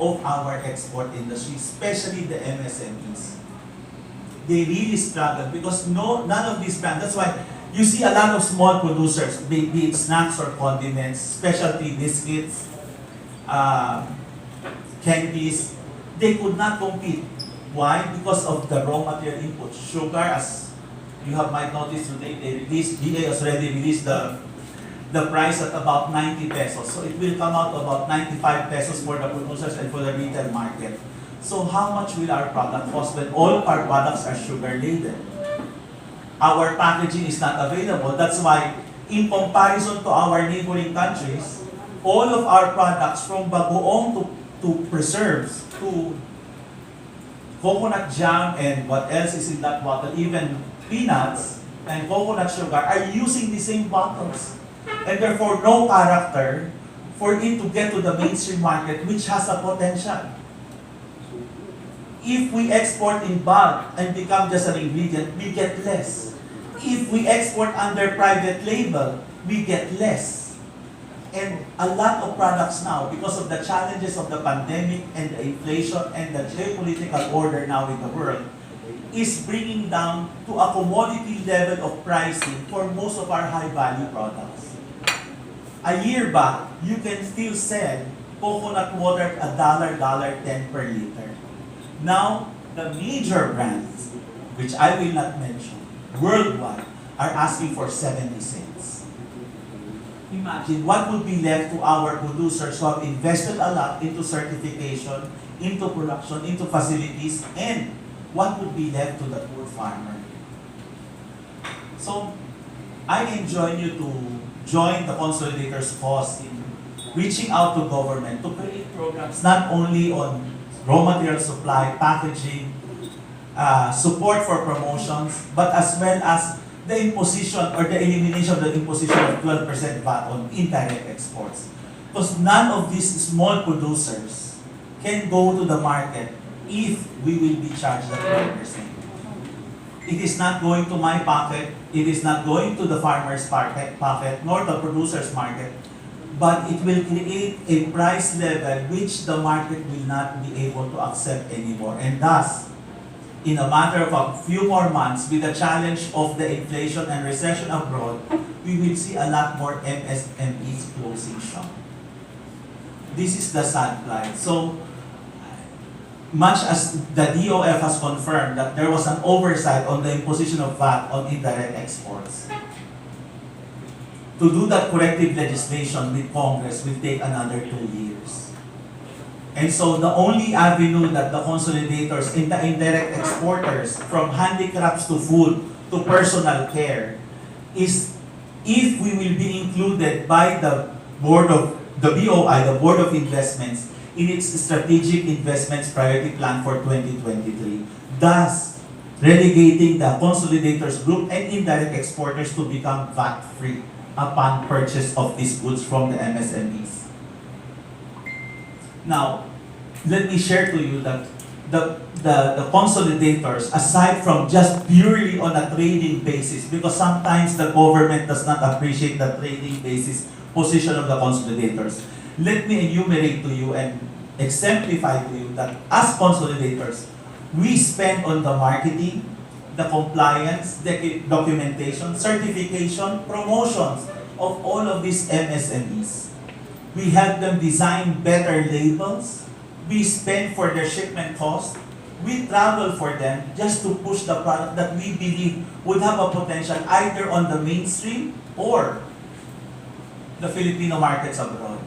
of our export industry, especially the MSMEs. They really struggle because none of these brands, that's why you see a lot of small producers, be it snacks or condiments, specialty biscuits, candies, they could not compete. Why? Because of the raw material input. Sugar, as you might notice today, DA has already released the price at about 90 pesos. So it will come out about 95 pesos for the producers and for the retail market. So how much will our product cost when all of our products are sugar laden? Our packaging is not available. That's why, in comparison to our neighboring countries, all of our products from bagoong to preserves to coconut jam and what else is in that bottle, even peanuts and coconut sugar, are using the same bottles. And therefore, no character for it to get to the mainstream market, which has a potential. If we export in bulk and become just an ingredient, we get less. If we export under private label, we get less. And a lot of products now, because of the challenges of the pandemic and the inflation and the geopolitical order now in the world, is bringing down to a commodity level of pricing for most of our high-value products. A year back, you can still sell coconut water at $1.10 per liter. Now, the major brands, which I will not mention, worldwide, are asking for 70 cents. Imagine what would be left to our producers who have invested a lot into certification, into production, into facilities, and what would be left to the poor farmer. So, I enjoin you to join the consolidators' cause in reaching out to government to create programs not only on raw material supply, packaging, support for promotions, but as well as the imposition or the elimination of the imposition of 12% VAT on indirect exports. Because none of these small producers can go to the market if we will be charged at 12%. It is not going to my pocket, it is not going to the farmer's pocket, nor the producer's market, but it will create a price level which the market will not be able to accept anymore. And thus, in a matter of a few more months, with the challenge of the inflation and recession abroad, we will see a lot more MSMEs closing shop. This is the sad plight. So, much as the DOF has confirmed that there was an oversight on the imposition of VAT on indirect exports, to do that corrective legislation with Congress will take another 2 years. And so the only avenue that the consolidators and the indirect exporters, from handicrafts to food to personal care, is if we will be included by the Board of the BOI, the Board of Investments, in its strategic investments priority plan for 2023, thus relegating the consolidators group and indirect exporters to become VAT-free upon purchase of these goods from the MSMEs. Now, let me share to you that the consolidators, aside from just purely on a trading basis, because sometimes the government does not appreciate the trading basis position of the consolidators, let me enumerate to you and exemplify to you that as consolidators, we spend on the marketing, the compliance, the documentation, certification, promotions of all of these MSMEs. We help them design better labels. We spend for their shipment cost. We travel for them just to push the product that we believe would have a potential either on the mainstream or the Filipino markets abroad.